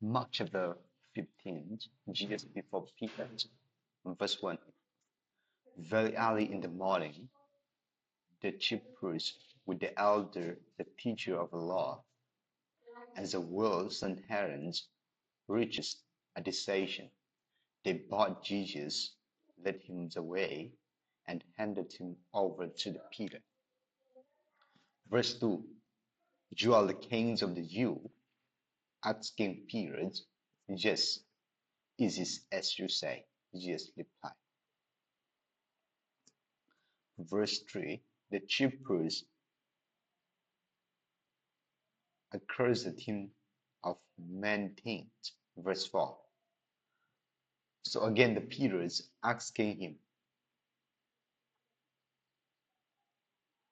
Mark chapter 15, Jesus before Pilate, verse 1. Very early in the morning, the chief priest with the elder, the teacher of the law, and the world's Sanhedrin reached a decision. They brought Jesus, led him away, and handed him over to the Pilate. Verse 2. You are the kings of the Jews, asking Pilate. Yes, is it as you say? Jesus replied. Verse 3. The chief priest accused him of many things. Verse 4. So again, the Peter is asking him,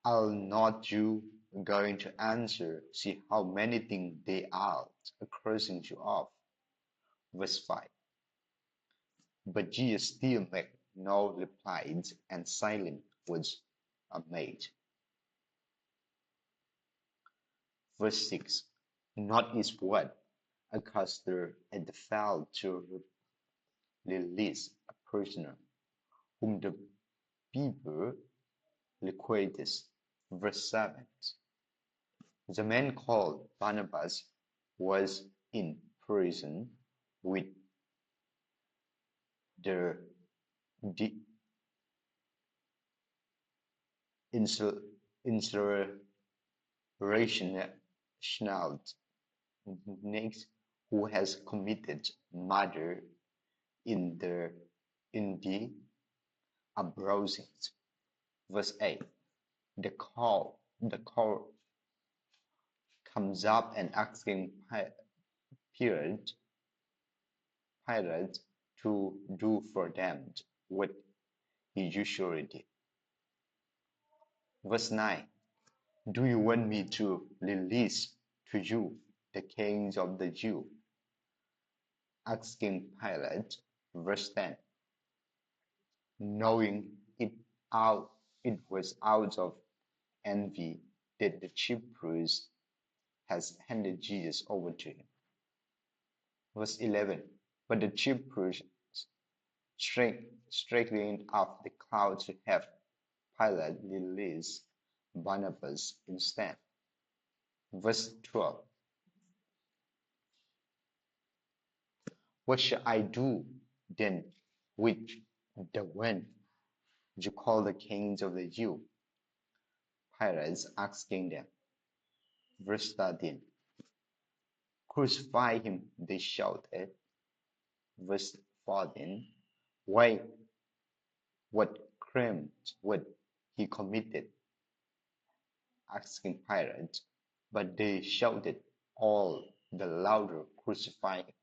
are not you going to answer? See how many things they are accusing you of. Verse 5. But Jesus still made no replies, and silent was made. Verse 6. Not his word, accuser had failed to release a prisoner whom the people requited. Verse 7. The man called Barnabas was in prison with the insurrectionists who has committed murder in the uprisings. Verse 8. The call comes up and asking Pilate to do for them what he usually did. Verse 9. Do you want me to release to you the kings of the Jews? Asking Pilate. Verse 10. Knowing it was out of envy that the chief priest has handed Jesus over to him. Verse 11. But the chief priest straightened up the crowd to have Pilate release Barnabas instead. Verse 12. What shall I do then with the one you call the kings of the Jews? Pilate is asking them. Verse 13. Crucify him, they shouted. Verse 14. Why? What crime would he committed? Asking Pilate. But they shouted all the louder, crucify him.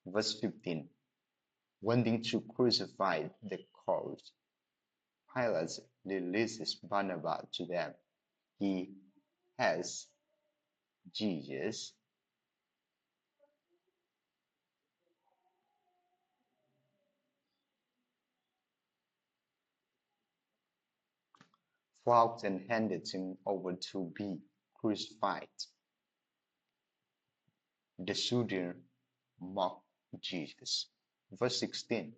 Verse 15. Wanting to crucify the corpse, Pilate releases Barnabas to them. He has Jesus flogged and handed him over to be crucified. The soldier mocked Jesus. Verse 16.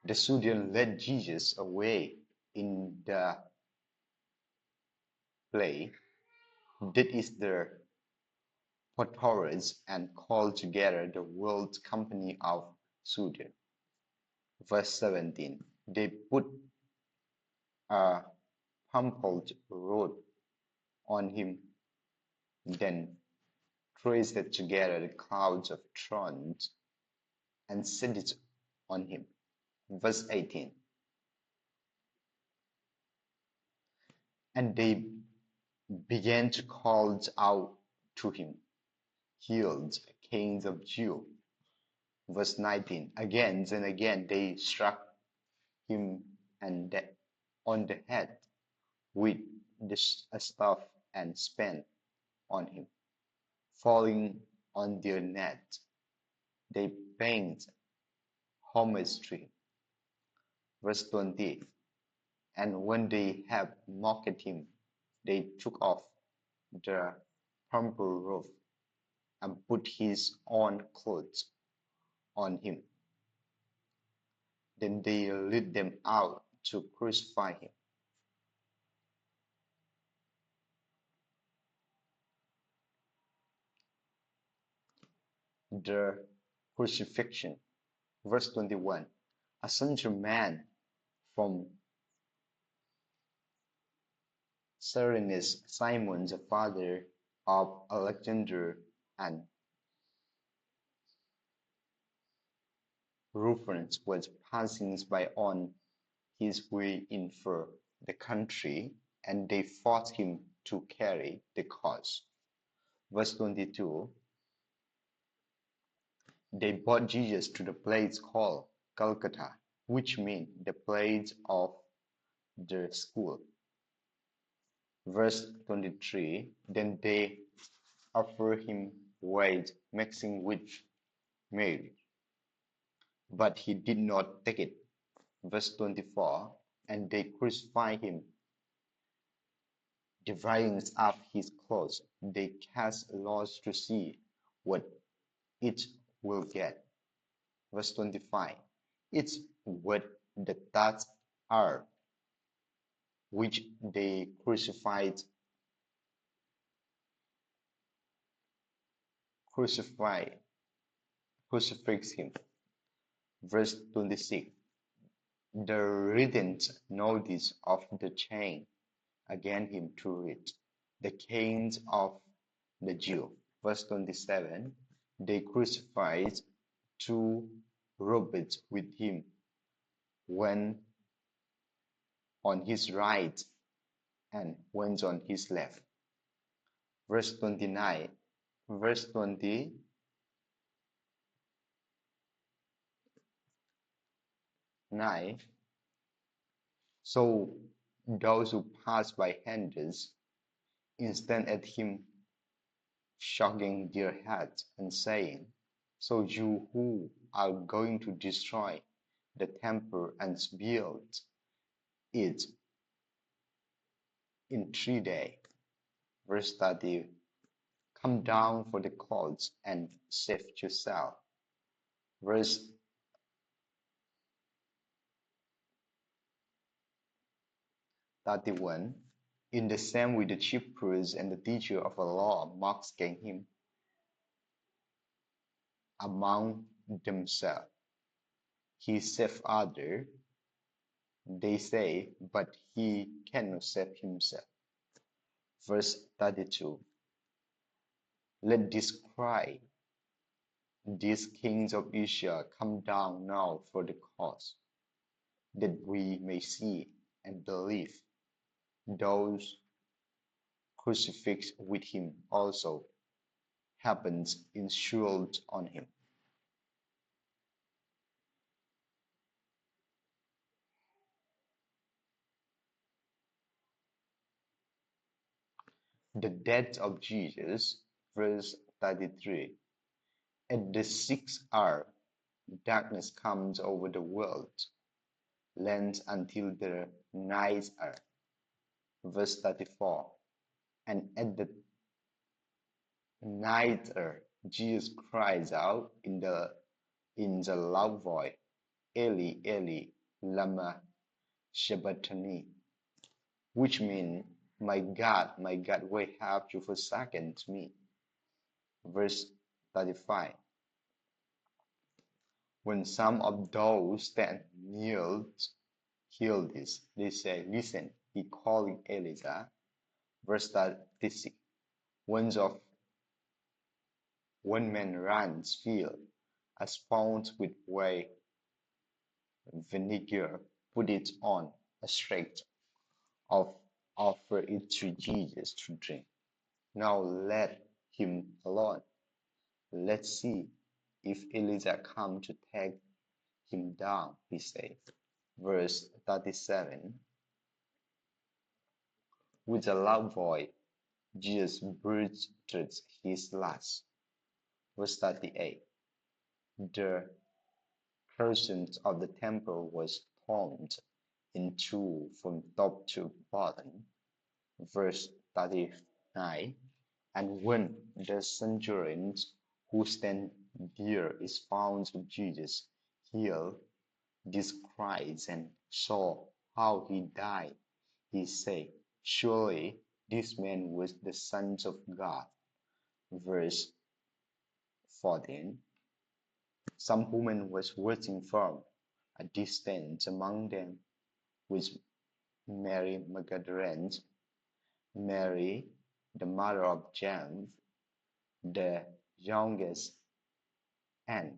The soldier led Jesus away in the play. That is the praetors and called together the world company of soldiers. Verse 17. They put a pummeled robe on him, then traced together the clouds of thorns and set it on him. Verse 18. And they began to call out to him, Healed, Kings of Jews. Verse 19. Again and again they struck him on the head with the staff and spat on him. Falling on their net, they paid homage to him. Verse 20. And when they had mocked him, they took off the purple robe and put his own clothes on him. Then they led them out to crucify him. The crucifixion. Verse 21. A certain man from Cyrenius, Simon the father of Alexander, and Rufus was passing by on his way in for the country, and they forced him to carry the cross. Verse 22. They brought Jesus to the place called Golgotha, which means the place of the skull. Verse 23. Then they offered him wine mixing with Mary, but he did not take it. Verse 24. And they crucified him, dividing up his clothes. They cast lots to see what each will get. Verse 25. It's what the thoughts are, which they crucify, crucifix him. Verse 26. The written notice of the chain against him to read, the chains of the Jew. Verse 27. They crucified two robbers with him, one on his right and one on his left. Verse 29. Verse 29. So those who passed by Hades instantly at him, shaking their heads and saying, So you who are going to destroy the temple and build it in 3 days. Verse 30. Come down for the clouds and save yourself. Verse 31. In the same way, the chief priests and the teacher of the law mocked him among themselves. He saved others, they say, but he cannot save himself. Verse 32. Let this cry, these kings of Israel, come down now for the cause, that we may see and believe. Those crucifixed with him also happens insult on him. The death of Jesus, verse 33. At the 6th hour, darkness comes over the world, lengths until the 9th hour. Verse 34. And at the 9th hour, Jesus cries out in the loud voice, Eli, Eli, lama sabachthani, which means, my God, why have you forsaken me? Verse 35. When some of those that kneeled heard this, they say, Listen, he calling Elijah. Verse 36. One man runs field, a sponge with white vinegar, put it on a street of offer it to Jesus to drink. Now let him alone. Let's see if Elijah come to take him down, he said. Verse 37. With a loud voice, Jesus breathed his last. Verse 38. The curtains of the temple was torn in two from top to bottom. Verse 39. And when the centurion who stand there is found Jesus healed these cries and saw how he died, he said, surely this man was the Son of God. Verse 14. Some woman was waiting from a distance. Among them was Mary Magdalene, Mary, the mother of James, the youngest, and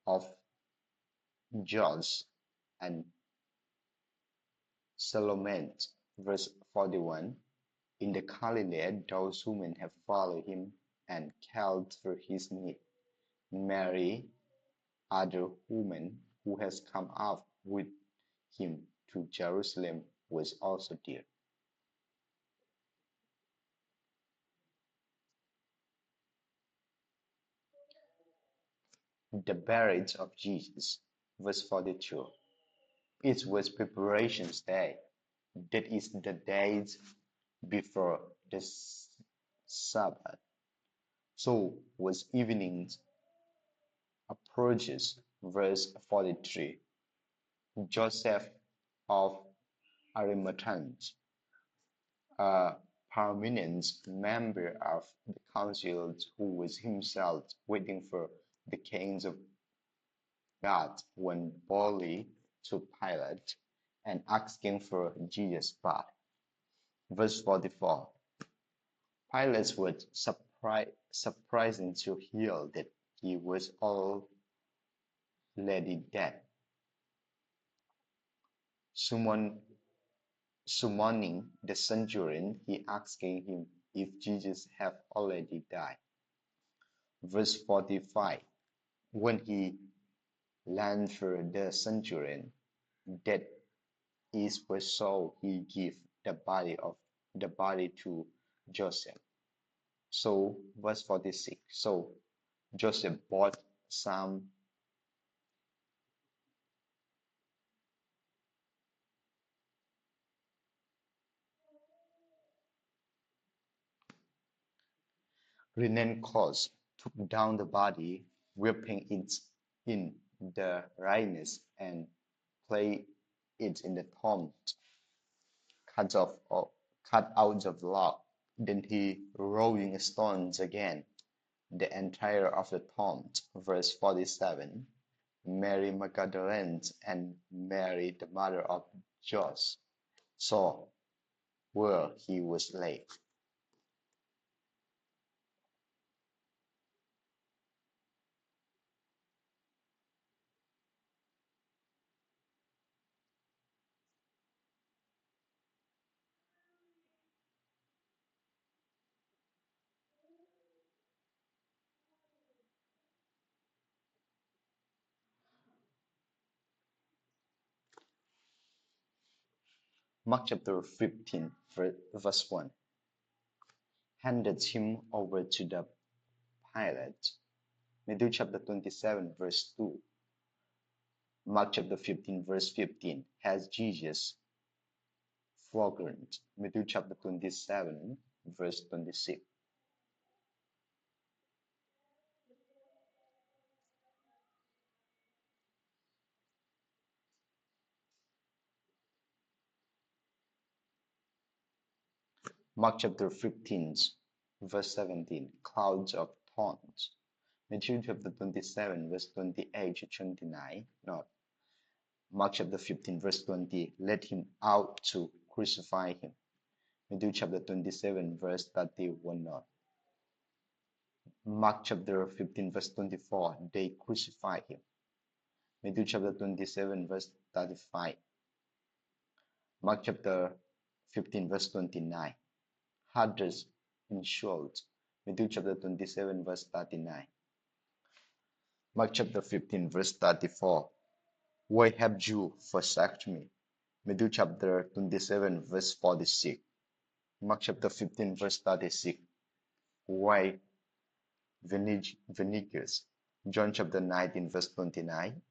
of Jose, and Salome. Verse 41. In the Galilee, those women have followed him and cared for his need. Mary, other woman who has come up with him to Jerusalem, was also there. The burial of Jesus, verse 42. It was preparations day, that is the days before the Sabbath. So was evening approaches, verse 43. Joseph of Arimathea, a prominent member of the council who was himself waiting for the kings of God, went boldly to Pilate and asking for Jesus' body. Verse 44. Pilate was surprising to hear that he was already dead. Summon, Summoning the centurion, he asking him if Jesus had already died. Verse 45. When he learned for the centurion that it was so, he gave the body to Joseph. So verse 46. So Joseph bought some linen cloths, took down the body, wrapping it in the reins, and placed it in the tomb, cut off or cut out of the lock. Then he rolling stones again, the entire of the tomb. Verse 47. Mary Magdalene and Mary, the mother of Joseph, saw where he was laid. Mark chapter 15, verse 1. Handed him over to the Pilate. Matthew chapter 27, verse 2. Mark chapter 15, verse 15. Has Jesus flogged? Matthew chapter 27, verse 26. Mark chapter 15, verse 17. Clouds of thorns. Matthew chapter 27, verse 28 to 29. Not. Mark chapter 15, verse 20. Let him out to crucify him. Matthew chapter 27, verse 31. Not. Mark chapter 15, verse 24. They crucify him. Matthew chapter 27, verse 35. Mark chapter 15, verse 29. Hardest insult. Matthew chapter 27, verse 39. Mark chapter 15, verse 34. Why have you forsaken me? Matthew chapter 27, verse 46. Mark chapter 15, verse 36. Why vinegar? John chapter 19, verse 29.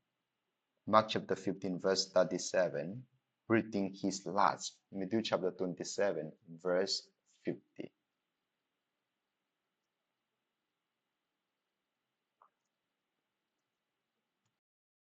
Mark chapter 15, verse 37. Breathing his last. Matthew chapter 27, verse 50.